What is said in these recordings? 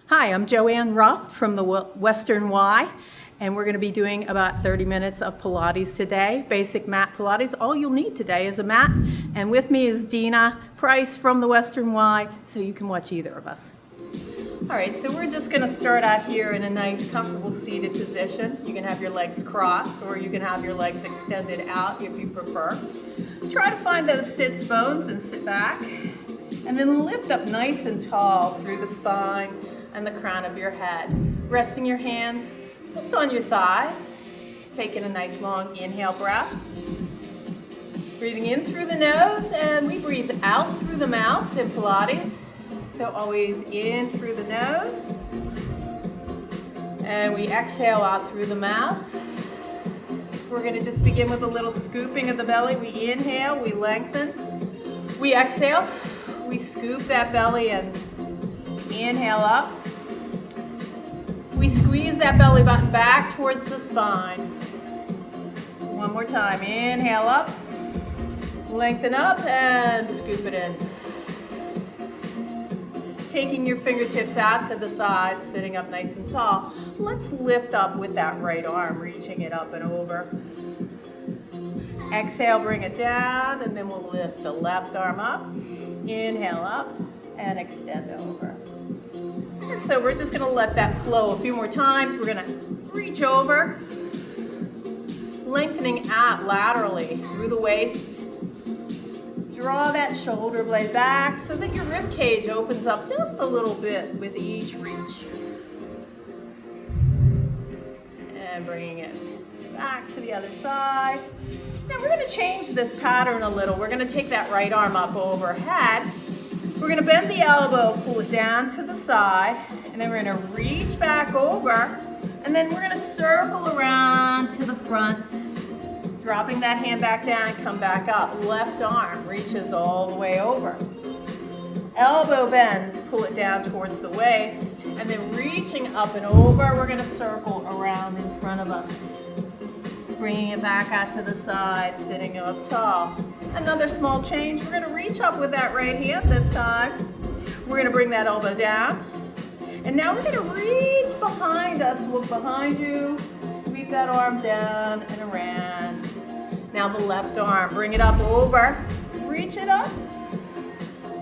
Hi, I'm Joanne Ruff from the Western Y, and we're going to be doing about 30 minutes of Pilates today, basic mat Pilates. All you'll need today is a mat, and with me is Dina Price from the Western Y, so you can watch either of us. All right, so we're just going to start out here in a nice, comfortable seated position. You can have your legs crossed, or you can have your legs extended out if you prefer. Try to find those sits bones and sit back, and then lift up nice and tall through the spine and the crown of your head. Resting your hands just on your thighs. Taking a nice long inhale breath. Breathing in through the nose, and we breathe out through the mouth in Pilates. So always in through the nose. And we exhale out through the mouth. We're going to just begin with a little scooping of the belly. We inhale, we lengthen. We exhale, we scoop that belly and inhale up. We squeeze that belly button back towards the spine. One more time. Inhale up, lengthen up, and scoop it in. Taking your fingertips out to the side, sitting up nice and tall. Let's lift up with that right arm, reaching it up and over. Exhale, bring it down, and then we'll lift the left arm up. Inhale up, and extend over. And so we're just going to let that flow a few more times. We're going to reach over, lengthening out laterally through the waist. Draw that shoulder blade back so that your rib cage opens up just a little bit with each reach. And bringing it back to the other side. Now we're going to change this pattern a little. We're going to take that right arm up overhead. We're going to bend the elbow, pull it down to the side, and then we're going to reach back over, and then we're going to circle around to the front, dropping that hand back down, come back up. Left arm reaches all the way over. Elbow bends, pull it down towards the waist, and then reaching up and over, we're going to circle around in front of us. Bringing it back out to the side, sitting up tall. Another small change, we're going to reach up with that right hand this time. We're going to bring that elbow down. And now we're going to reach behind us, look behind you, sweep that arm down and around. Now the left arm, bring it up over, reach it up.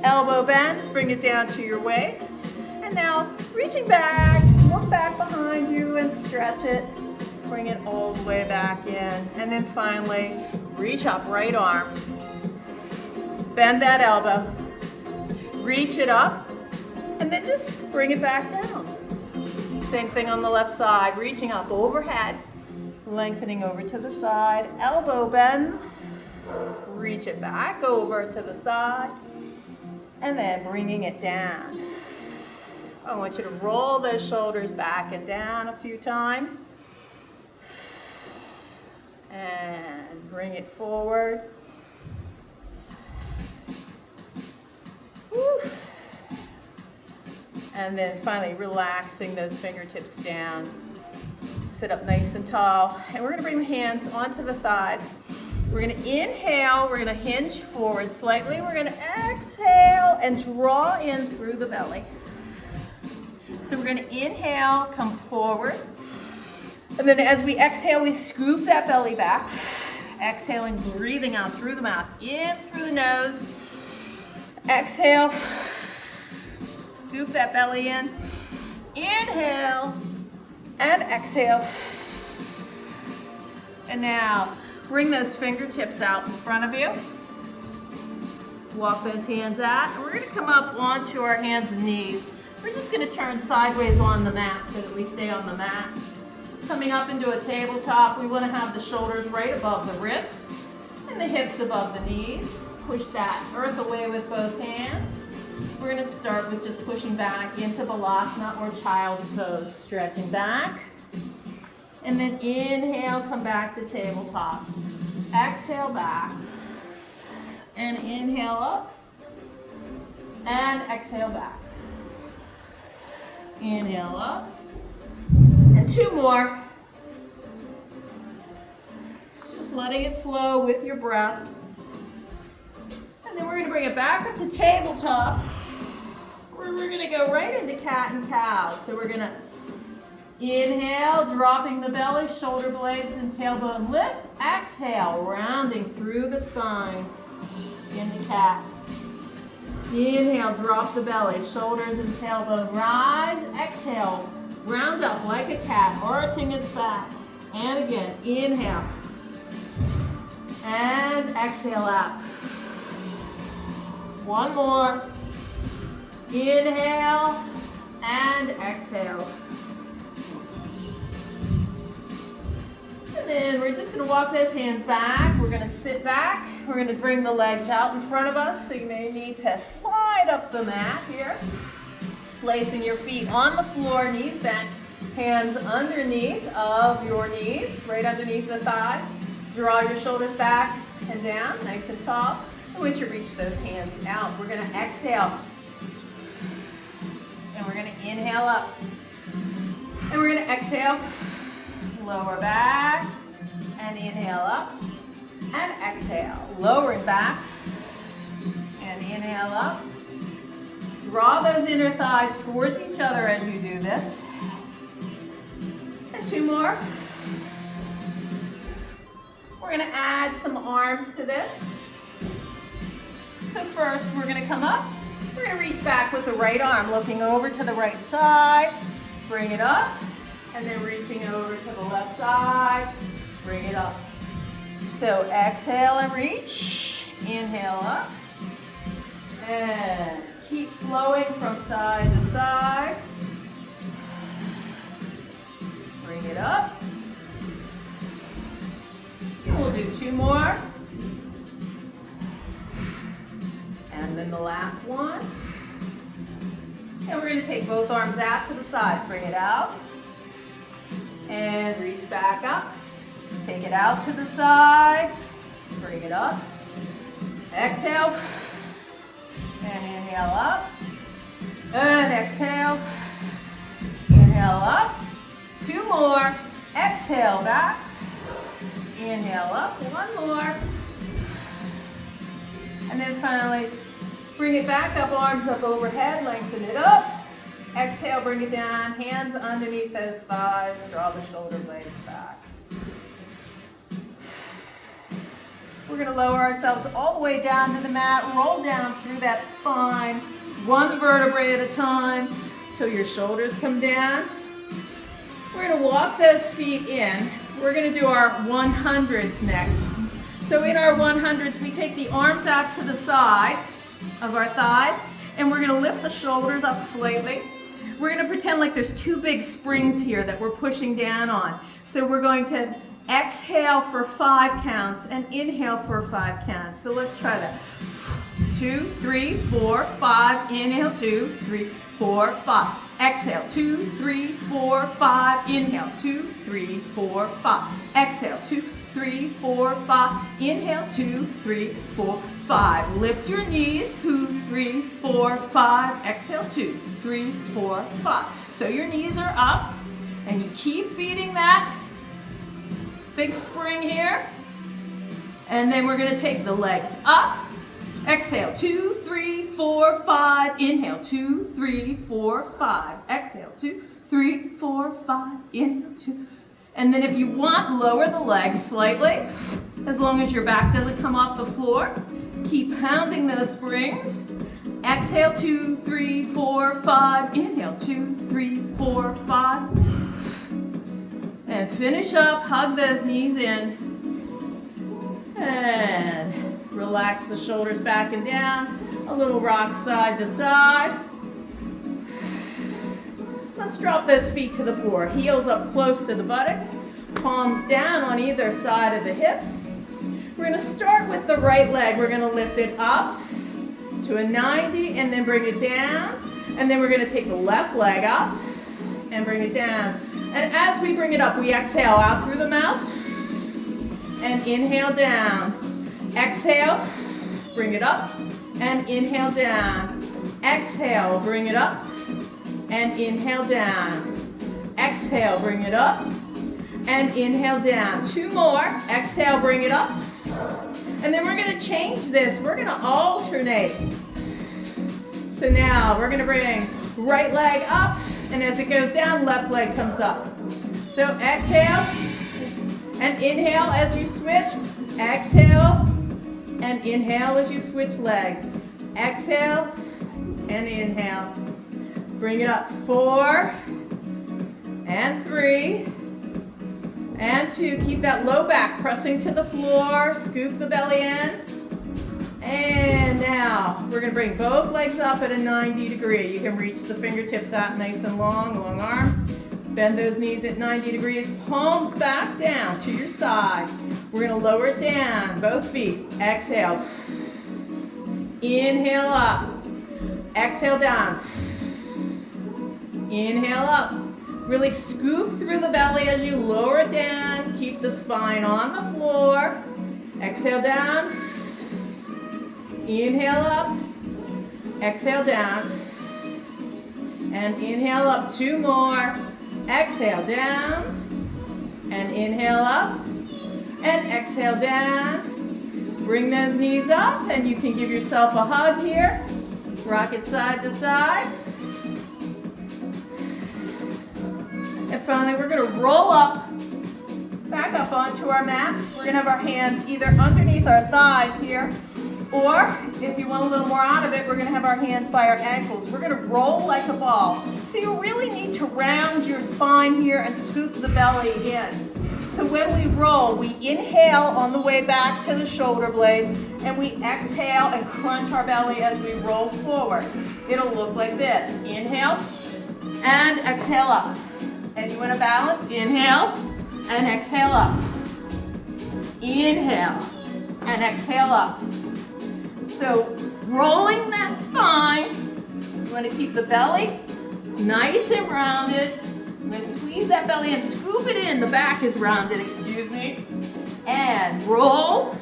Elbow bends, bring it down to your waist. And now reaching back, look back behind you and stretch it. Bring it all the way back in. And then finally, reach up, right arm. Bend that elbow. Reach it up. And then just bring it back down. Same thing on the left side. Reaching up overhead. Lengthening over to the side. Elbow bends. Reach it back over to the side. And then bringing it down. I want you to roll those shoulders back and down a few times. And bring it forward. Woo. And then finally relaxing those fingertips down. Sit up nice and tall. And we're going to bring the hands onto the thighs. We're going to inhale. We're going to hinge forward slightly. We're going to exhale and draw in through the belly. So we're going to inhale, come forward. And then as we exhale, we scoop that belly back. Exhaling, breathing out through the mouth, in through the nose. Exhale, scoop that belly in. Inhale, and exhale. And now, bring those fingertips out in front of you. Walk those hands out. And we're going to come up onto our hands and knees. We're just going to turn sideways on the mat so that we stay on the mat. Coming up into a tabletop, we want to have the shoulders right above the wrists and the hips above the knees. Push that earth away with both hands. We're going to start with just pushing back into Balasana or Child's Pose. Stretching back. And then inhale, come back to tabletop. Exhale back. And inhale up. And exhale back. Inhale up. And two more. Just letting it flow with your breath. And then we're going to bring it back up to tabletop. We're So we're gonna go right into cat and cow. So we're gonna inhale, dropping the belly, shoulder blades and tailbone lift. Exhale, rounding through the spine into cat. Inhale, drop the belly, shoulders and tailbone rise. Exhale, round up like a cat, arching its back. And again, inhale. And exhale out. One more. Inhale and exhale. And then we're just going to walk those hands back. We're going to sit back. We're going to bring the legs out in front of us. So you may need to slide up the mat here. Placing your feet on the floor, knees bent, hands underneath of your knees, right underneath the thighs. Draw your shoulders back and down, nice and tall. I want you to reach those hands out. We're going to exhale. And we're going to inhale up. And we're going to exhale. Lower back. And inhale up. And exhale. Lowering back. And inhale up. Draw those inner thighs towards each other as you do this. And two more. We're going to add some arms to this. So first, we're going to come up. We're going to reach back with the right arm, looking over to the right side. Bring it up. And then reaching over to the left side. Bring it up. So exhale and reach. Inhale up. And keep flowing from side to side. Bring it up. And we'll do two more. And then the last one. And we're going to take both arms out to the sides. Bring it out. And reach back up. Take it out to the sides. Bring it up. Exhale. And inhale up. And exhale. Inhale up. Two more. Exhale back. Inhale up. One more. And then finally, bring it back up, arms up overhead, lengthen it up. Exhale, bring it down, hands underneath those thighs, draw the shoulder blades back. We're going to lower ourselves all the way down to the mat, roll down through that spine, one vertebrae at a time, till your shoulders come down. We're going to walk those feet in. We're going to do our 100s next. So in our 100s, we take the arms out to the sides of our thighs, and we're going to lift the shoulders up slightly. We're going to pretend like there's two big springs here that we're pushing down on. So we're going to exhale for 5 counts and inhale for 5 counts. So let's try that. 2, 3, 4, 5. Inhale, 2, 3, 4, 5. Exhale, 2, 3, 4, 5. Inhale, 2, 3, 4, 5. Exhale, 2, 3, 4, 5. Inhale, 2, 3, 4, 5. Lift your knees. 2, 3, 4, 5. Exhale, 2, 3, 4, 5. So your knees are up, and you keep beating that big spring here. And then we're going to take the legs up. Exhale, 2, 3, 4, 5. Inhale, 2, 3, 4, 5. Exhale, 2, 3, 4, 5. Inhale, 2. And then if you want, lower the legs slightly, as long as your back doesn't come off the floor. Keep pounding those springs. Exhale, 2, 3, 4, 5. Inhale, 2, 3, 4, 5. And finish up, hug those knees in. And relax the shoulders back and down. A little rock side to side. Let's drop those feet to the floor. Heels up close to the buttocks. Palms down on either side of the hips. We're going to start with the right leg. We're going to lift it up to a 90 and then bring it down. And then we're going to take the left leg up and bring it down. And as we bring it up, we exhale out through the mouth and inhale down. Exhale, bring it up and inhale down. Exhale, bring it up and inhale down. Exhale, bring it up and inhale down. 2 more. Exhale, bring it up. And then we're going to change this. We're going to alternate. So now we're gonna bring right leg up, and as it goes down, left leg comes up. So exhale, and inhale as you switch. Exhale, and inhale as you switch legs. Exhale, and inhale. Bring it up, 4, and 3, and 2. Keep that low back pressing to the floor. Scoop the belly in. And now we're gonna bring both legs up at a 90 degree. You can reach the fingertips out nice and long, long arms. Bend those knees at 90 degrees, palms back down to your side. We're gonna lower it down, both feet. Exhale. Inhale up. Exhale down. Inhale up. Really scoop through the belly as you lower it down. Keep the spine on the floor. Exhale down. Inhale up. Exhale down. And inhale up. 2 more. Exhale down. And inhale up. And exhale down. Bring those knees up, and you can give yourself a hug here. Rock it side to side. And finally, we're gonna roll up, back up onto our mat. We're gonna have our hands either underneath our thighs here, or if you want a little more out of it, we're gonna have our hands by our ankles. We're gonna roll like a ball. So you really need to round your spine here and scoop the belly in. So when we roll, we inhale on the way back to the shoulder blades, and we exhale and crunch our belly as we roll forward. It'll look like this. Inhale and exhale up. And you want to balance? Inhale and exhale up. Inhale and exhale up. So rolling that spine, you want to keep the belly nice and rounded. I'm going to squeeze that belly and scoop it in. The back is rounded, excuse me. And roll.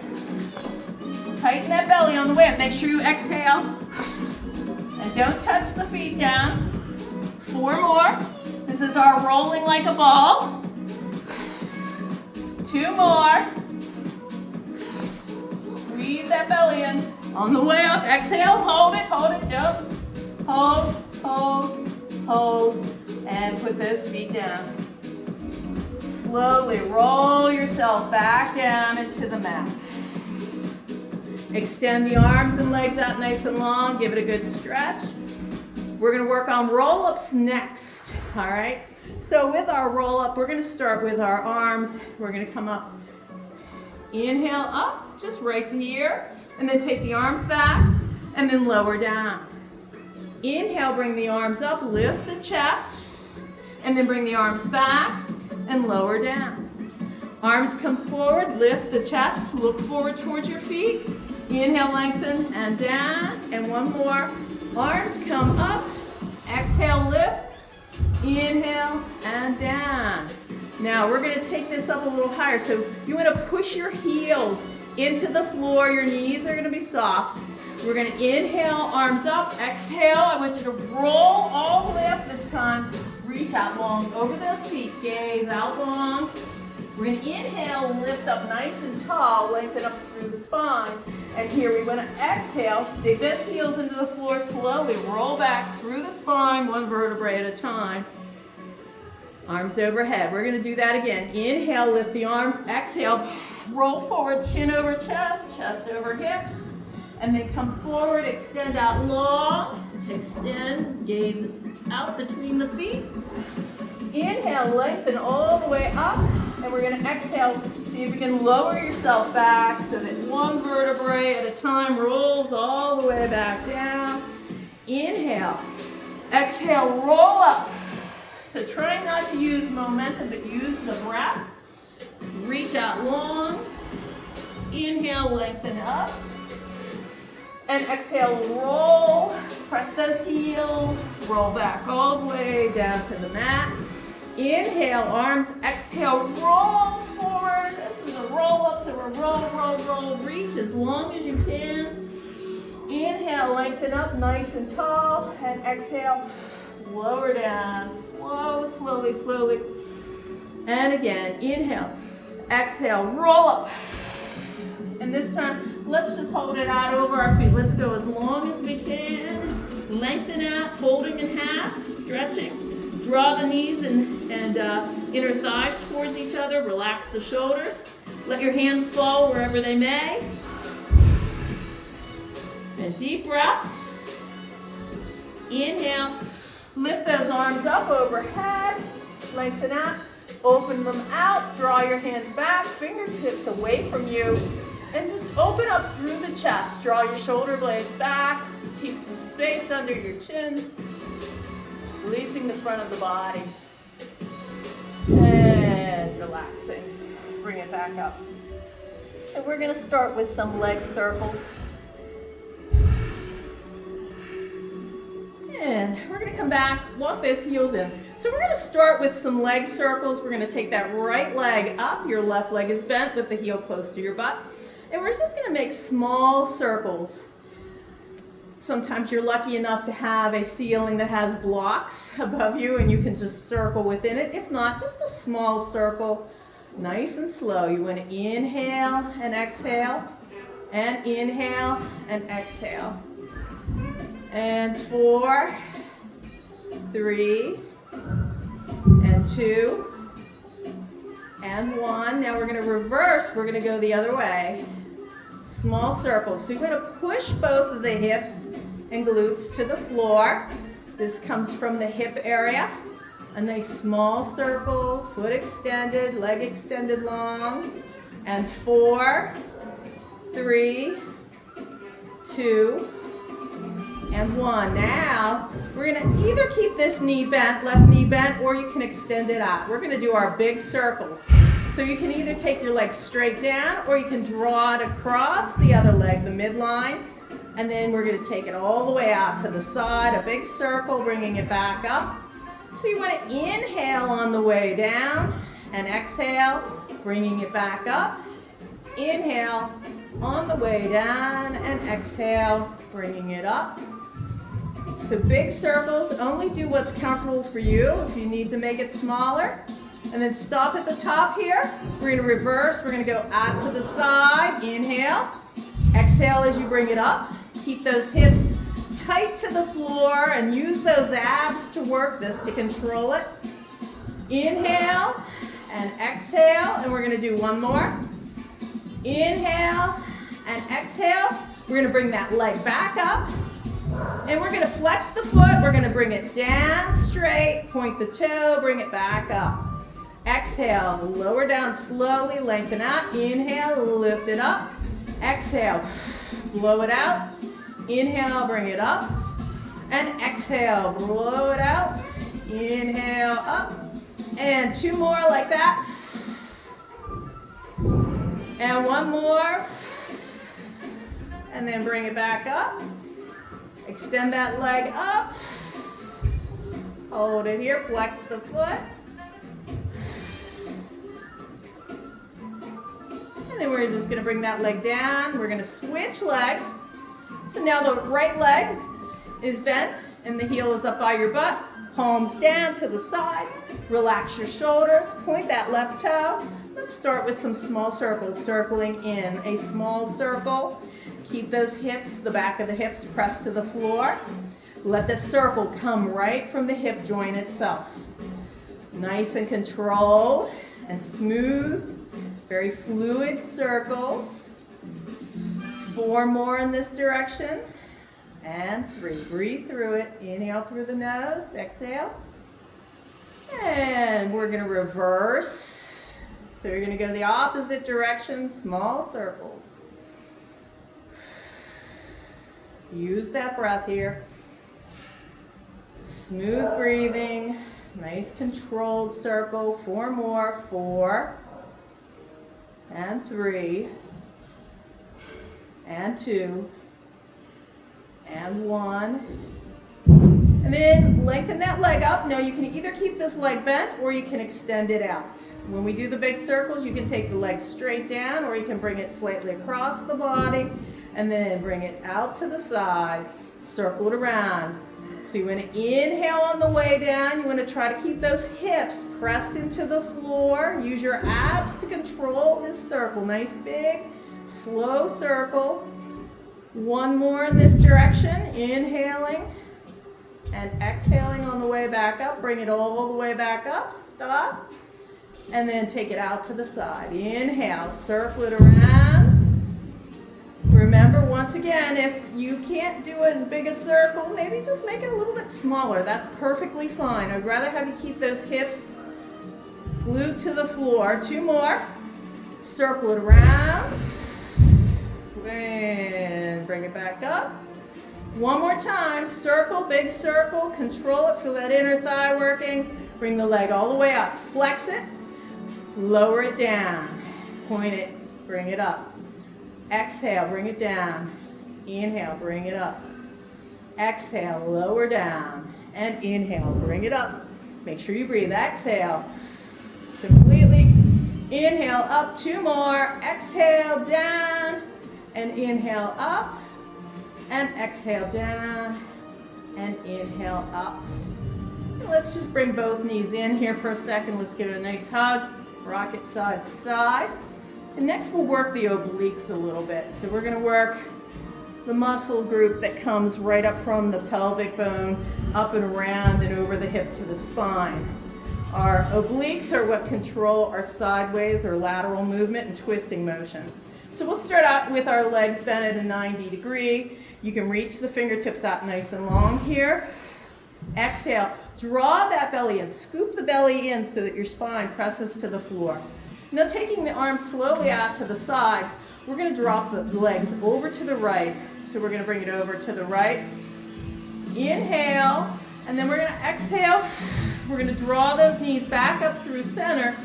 Tighten that belly on the way up. Make sure you exhale. And don't touch the feet down. 4 more. This is our rolling like a ball. 2 more. Squeeze that belly in. On the way up, exhale, hold it, don't. Hold, hold, hold. And put those feet down. Slowly roll yourself back down into the mat. Extend the arms and legs out nice and long. Give it a good stretch. We're going to work on roll-ups next. All right? So with our roll-up, we're going to start with our arms. We're going to come up. Inhale up, just right to here. And then take the arms back and then lower down. Inhale, bring the arms up, lift the chest. And then bring the arms back and lower down. Arms come forward, lift the chest, look forward towards your feet. Inhale, lengthen, and down. And 1 more. Arms come up, exhale, lift. Inhale, and down. Now we're going to take this up a little higher. So you want to push your heels into the floor. Your knees are going to be soft. We're going to inhale, arms up, exhale. I want you to roll all the way up this time. Reach out long over those feet, gaze out long. We're going to inhale, lift up nice and tall, lengthen up through the spine. And here we want to exhale, dig those heels into the floor slowly, roll back through the spine, 1 vertebrae at a time. Arms overhead. We're going to do that again. Inhale, lift the arms, exhale, roll forward, chin over chest, chest over hips. And then come forward, extend out long, extend, gaze out between the feet. Inhale, lengthen all the way up, and we're going to exhale. See if you can lower yourself back so that 1 vertebrae at a time rolls all the way back down. Inhale, exhale, roll up. So try not to use momentum, but use the breath. Reach out long. Inhale, lengthen up. And exhale, roll. Press those heels. Roll back all the way down to the mat. Inhale, arms. Exhale, roll forward. This is a roll up, so we're roll, roll, roll. Reach as long as you can. Inhale, lengthen up nice and tall. And exhale, lower down. Slow, slowly, slowly. And again, inhale. Exhale, roll up. And this time, let's just hold it out over our feet. Let's go as long as we can. Lengthen out, folding in half, stretching. Draw the knees and inner thighs towards each other. Relax the shoulders. Let your hands fall wherever they may. And deep breaths. Inhale. Lift those arms up overhead. Lengthen out. Open them out. Draw your hands back. Fingertips away from you. And just open up through the chest. Draw your shoulder blades back. Keep some space under your chin. Releasing the front of the body. And relaxing. Bring it back up. So we're going to start with some leg circles. And we're going to come back, walk those heels in. So we're going to start with some leg circles. We're going to take that right leg up. Your left leg is bent with the heel close to your butt. And we're just going to make small circles. Sometimes you're lucky enough to have a ceiling that has blocks above you and you can just circle within it. If not, just a small circle, nice and slow. You want to inhale and exhale, and inhale and exhale. And 4, 3, and 2, and 1. Now we're going to reverse. We're going to go the other way. Small circles. So you're going to push both of the hips and glutes to the floor. This comes from the hip area. A nice small circle, foot extended, leg extended long. And 4, 3, 2, and 1. Now, we're going to either keep this knee bent, left knee bent, or you can extend it out. We're going to do our big circles. So you can either take your leg straight down, or you can draw it across the other leg, the midline. And then we're going to take it all the way out to the side, a big circle, bringing it back up. So you want to inhale on the way down, and exhale, bringing it back up. Inhale on the way down, and exhale, bringing it up. So big circles, only do what's comfortable for you. If you need to make it smaller. And then stop at the top here. We're going to reverse. We're going to go out to the side. Inhale. Exhale as you bring it up. Keep those hips tight to the floor and use those abs to work this, to control it. Inhale and exhale. And we're going to do one more. Inhale and exhale. We're going to bring that leg back up. And we're going to flex the foot. We're going to bring it down straight, point the toe, bring it back up. Exhale, lower down slowly, lengthen out. Inhale, lift it up. Exhale, blow it out. Inhale, bring it up. And exhale, blow it out. Inhale, up. And 2 more like that. And 1 more. And then bring it back up. Extend that leg up. Hold it here, flex the foot. And then we're just going to bring that leg down. We're going to switch legs. So now the right leg is bent and the heel is up by your butt. Palms down to the side. Relax your shoulders. Point that left toe. Let's start with some small circles. Circling in a small circle. Keep those hips, the back of the hips pressed to the floor. Let the circle come right from the hip joint itself. Nice and controlled and smooth. Very fluid circles. 4 more in this direction. And 3. Breathe through it. Inhale through the nose. Exhale. And we're going to reverse. So you're going to go the opposite direction. Small circles. Use that breath here. Smooth breathing. Nice controlled circle. 4 more. 4. And 3. And 2. And 1. And then lengthen that leg up. Now you can either keep this leg bent or you can extend it out. When we do the big circles, you can take the leg straight down or you can bring it slightly across the body and then bring it out to the side. Circle it around. So you want to inhale on the way down. You want to try to keep those hips pressed into the floor. Use your abs to control this circle. Nice big, slow circle. 1 more in this direction. Inhaling. And exhaling on the way back up, bring it all the way back up, stop. And then take it out to the side. Inhale, circle it around. Remember, once again, if you can't do as big a circle, maybe just make it a little bit smaller. That's perfectly fine. I'd rather have you keep those hips glued to the floor. 2 more. Circle it around. And bring it back up. 1 more time. Circle, big circle. Control it. Feel that inner thigh working. Bring the leg all the way up. Flex it. Lower it down. Point it. Bring it up. Exhale, bring it down. Inhale, bring it up. Exhale, lower down. And inhale, bring it up. Make sure you breathe. Exhale. Completely. Inhale, up. 2 more. Exhale, down. And inhale, up. And exhale, down. And inhale, up. And let's just bring both knees in here for a second. Let's give it a nice hug. Rock it side to side. And next we'll work the obliques a little bit. So we're going to work the muscle group that comes right up from the pelvic bone, up and around and over the hip to the spine. Our obliques are what control our sideways or lateral movement and twisting motion. So we'll start out with our legs bent at a 90 degree. You can reach the fingertips out nice and long here. Exhale, draw that belly in, scoop the belly in so that your spine presses to the floor. Now taking the arms slowly out to the sides, we're going to drop the legs over to the right. So we're going to bring it over to the right. Inhale, and then we're going to exhale. We're going to draw those knees back up through center,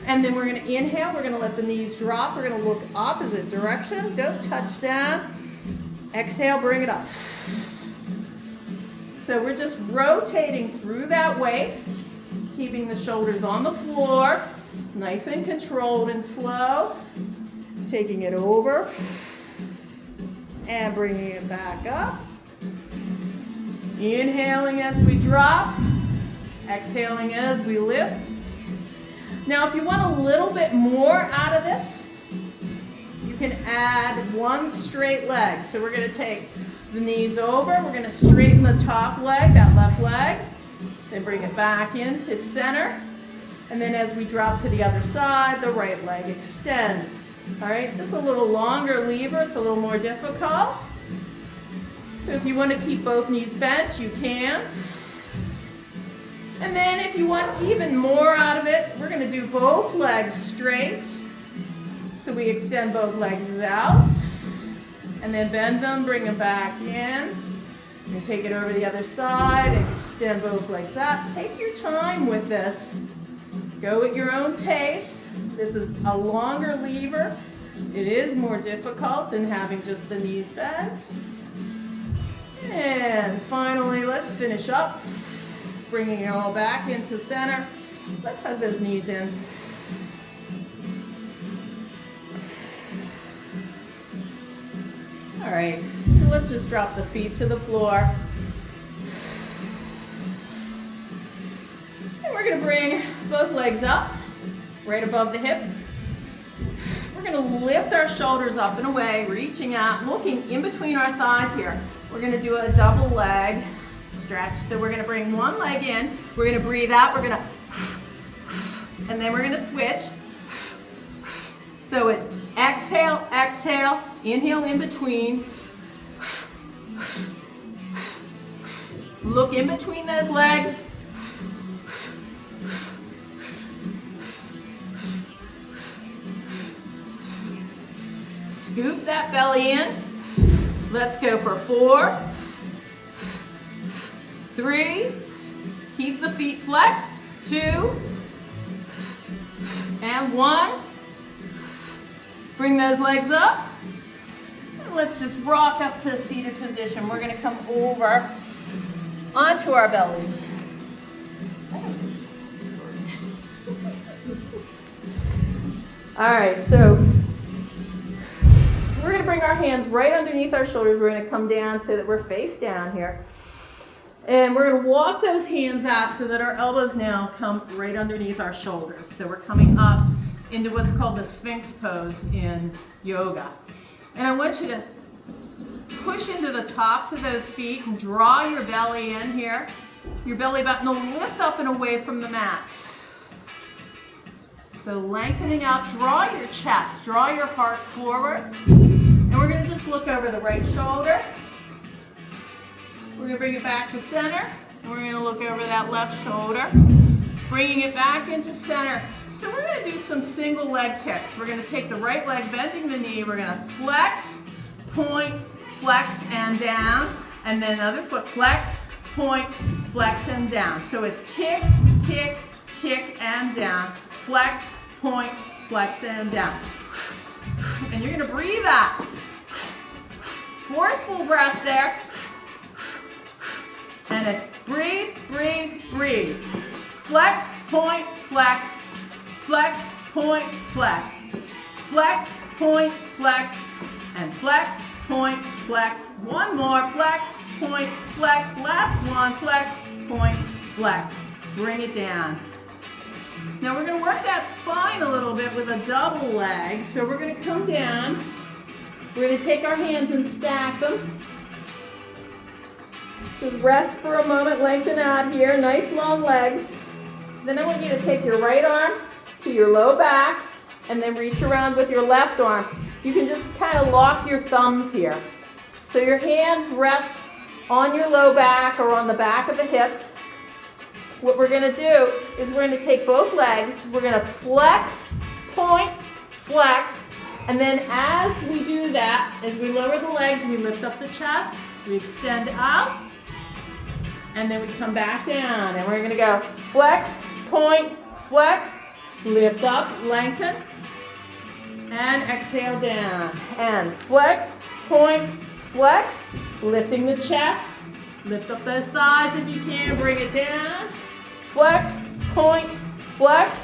and then we're going to inhale. We're going to let the knees drop. We're going to look opposite direction. Don't touch down. Exhale, bring it up. So we're just rotating through that waist, keeping the shoulders on the floor. Nice and controlled and slow. Taking it over and bringing it back up. Inhaling as we drop. Exhaling as we lift. Now if you want a little bit more out of this, you can add 1 straight leg. So we're going to take the knees over. We're going to straighten the top leg, that left leg. Then bring it back in to center. And then as we drop to the other side, the right leg extends. All right, this is a little longer lever. It's a little more difficult. So if you want to keep both knees bent, you can. And then if you want even more out of it, we're going to do both legs straight. So we extend both legs out. And then bend them, bring them back in. And take it over the other side and extend both legs out. Take your time with this. Go at your own pace. This is a longer lever. It is more difficult than having just the knees bent. And finally, let's finish up. Bringing it all back into center. Let's hug those knees in. All right, so let's just drop the feet to the floor. And we're going to bring both legs up, right above the hips. We're going to lift our shoulders up and away, reaching out, looking in between our thighs here. We're going to do a double leg stretch. So we're going to bring one leg in. We're going to breathe out. We're going to, and then we're going to switch. So it's exhale, exhale, inhale in between. Look in between those legs. Scoop that belly in. Let's go for 4, 3, keep the feet flexed, 2, and 1. Bring those legs up. And let's just rock up to a seated position. We're going to come over onto our bellies. All right, so we're going to bring our hands right underneath our shoulders. We're going to come down so that we're face down here. And we're going to walk those hands out so that our elbows now come right underneath our shoulders. So we're coming up into what's called the Sphinx pose in yoga. And I want you to push into the tops of those feet and draw your belly in here. Your belly button will lift up and away from the mat. So lengthening up, draw your chest, draw your heart forward. And we're gonna just look over the right shoulder. We're gonna bring it back to center. And we're gonna look over that left shoulder, bringing it back into center. So we're gonna do some single leg kicks. We're gonna take the right leg, bending the knee. We're gonna flex, point, flex, and down. And then other foot, flex, point, flex, and down. So it's kick, kick, kick, and down. Flex, point, flex, and down. And you're gonna breathe out. Forceful breath there. And it's breathe, breathe, breathe. Flex, point, flex. Flex, point, flex. Flex, point, flex. And flex, point, flex. One more, flex, point, flex. Last one, flex, point, flex. Bring it down. Now we're going to work that spine a little bit with a double leg. So we're going to come down. We're going to take our hands and stack them. Just rest for a moment, lengthen out here. Nice long legs. Then I want you to take your right arm to your low back and then reach around with your left arm. You can just kind of lock your thumbs here. So your hands rest on your low back or on the back of the hips. What we're going to do is we're going to take both legs, we're going to flex, point, flex, and then as we do that, as we lower the legs, we lift up the chest, we extend out, and then we come back down, and we're going to go flex, point, flex, lift up, lengthen, and exhale down, and flex, point, flex, lifting the chest, lift up those thighs if you can, bring it down. Flex, point, flex,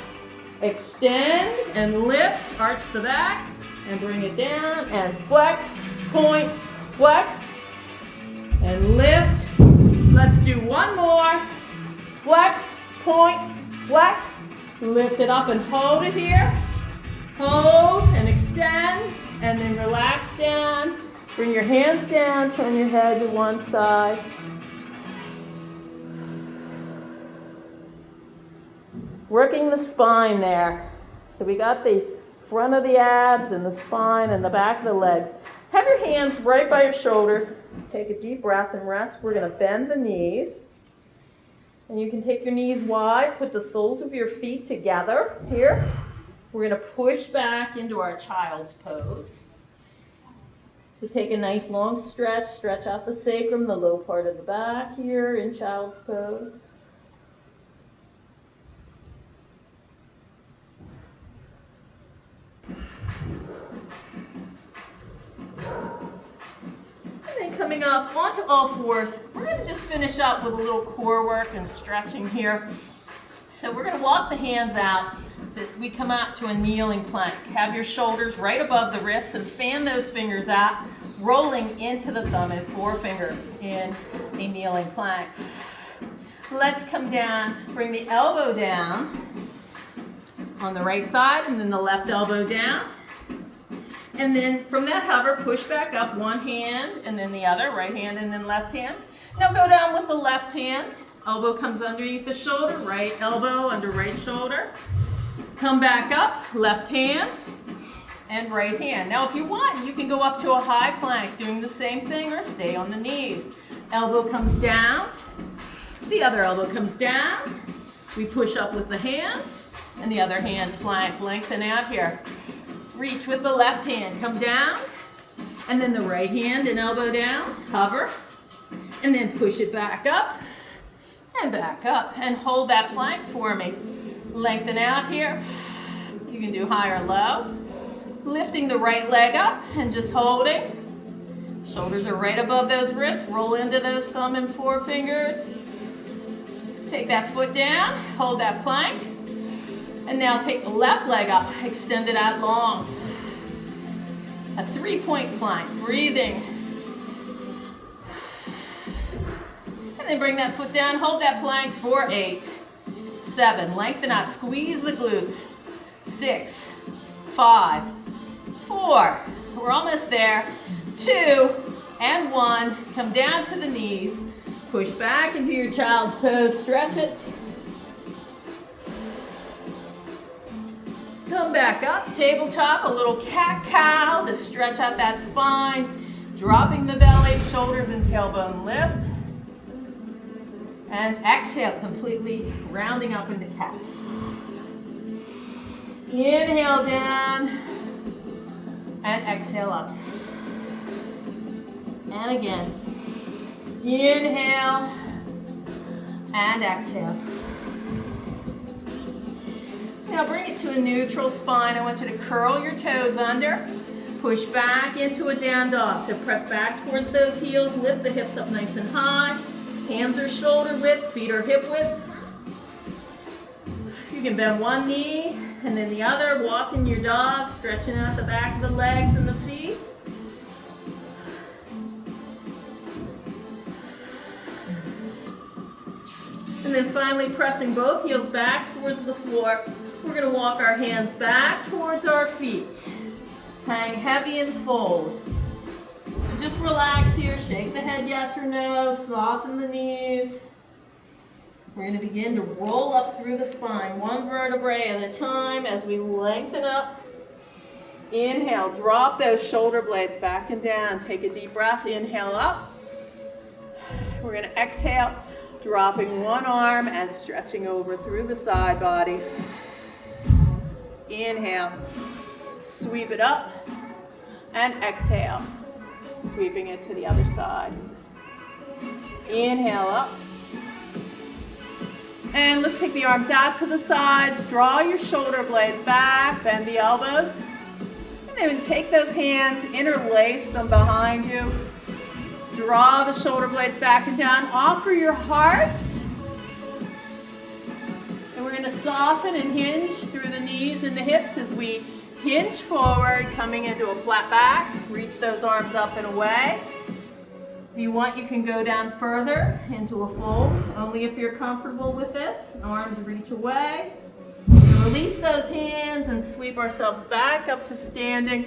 extend and lift, arch the back and bring it down and flex, point, flex and lift. Let's do one more. Flex, point, flex, lift it up and hold it here. Hold and extend and then relax down. Bring your hands down, turn your head to one side. Working the spine there. So we got the front of the abs and the spine and the back of the legs. Have your hands right by your shoulders. Take a deep breath and rest. We're going to bend the knees. And you can take your knees wide. Put the soles of your feet together here. We're going to push back into our child's pose. So take a nice long stretch. Stretch out the sacrum, the low part of the back here in child's pose. Coming up onto all fours, we're going to just finish up with a little core work and stretching here. So we're going to walk the hands out. We come out to a kneeling plank. Have your shoulders right above the wrists and fan those fingers out, rolling into the thumb and forefinger in a kneeling plank. Let's come down, bring the elbow down on the right side and then the left elbow down. And then from that hover, push back up, one hand and then the other, right hand and then left hand. Now go down with the left hand. Elbow comes underneath the shoulder, right elbow under right shoulder. Come back up, left hand and right hand. Now if you want, you can go up to a high plank doing the same thing or stay on the knees. Elbow comes down, the other elbow comes down. We push up with the hand and the other hand plank, lengthen out here. Reach with the left hand, come down, and then the right hand and elbow down, hover, and then push it back up, and hold that plank for me. Lengthen out here. You can do high or low. Lifting the right leg up and just holding. Shoulders are right above those wrists. Roll into those thumb and forefingers. Take that foot down, hold that plank. And now take the left leg up, extend it out long. A 3-point plank, breathing. And then bring that foot down, hold that plank for 8, 7, lengthen out, squeeze the glutes. 6, 5, 4, we're almost there. 2, and 1. Come down to the knees. Push back into your child's pose. Stretch it. Come back up, tabletop, a little cat-cow to stretch out that spine. Dropping the belly, shoulders and tailbone lift. And exhale, completely rounding up into cat. Inhale down, and exhale up. And again. Inhale, and exhale. Now bring it to a neutral spine. I want you to curl your toes under. Push back into a down dog. So press back towards those heels. Lift the hips up nice and high. Hands are shoulder width, feet are hip width. You can bend one knee and then the other. Walking your dog, stretching out the back of the legs and the feet. And then finally pressing both heels back towards the floor. We're going to walk our hands back towards our feet. Hang heavy and fold. So just relax here. Shake the head yes or no. Soften the knees. We're going to begin to roll up through the spine, one vertebrae at a time as we lengthen up. Inhale. Drop those shoulder blades back and down. Take a deep breath. Inhale up. We're going to exhale. Dropping one arm and stretching over through the side body. Inhale, sweep it up, and exhale, sweeping it to the other side. Inhale up. And let's take the arms out to the sides. Draw your shoulder blades back, bend the elbows. And then take those hands, interlace them behind you. Draw the shoulder blades back and down. Offer your heart. And we're going to soften and hinge through the knees and the hips as we hinge forward, coming into a flat back. Reach those arms up and away. If you want, you can go down further into a fold, only if you're comfortable with this. Arms reach away. Release those hands and sweep ourselves back up to standing.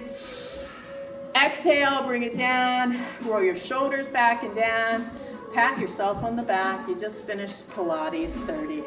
Exhale, bring it down. Roll your shoulders back and down. Pat yourself on the back. You just finished Pilates 30.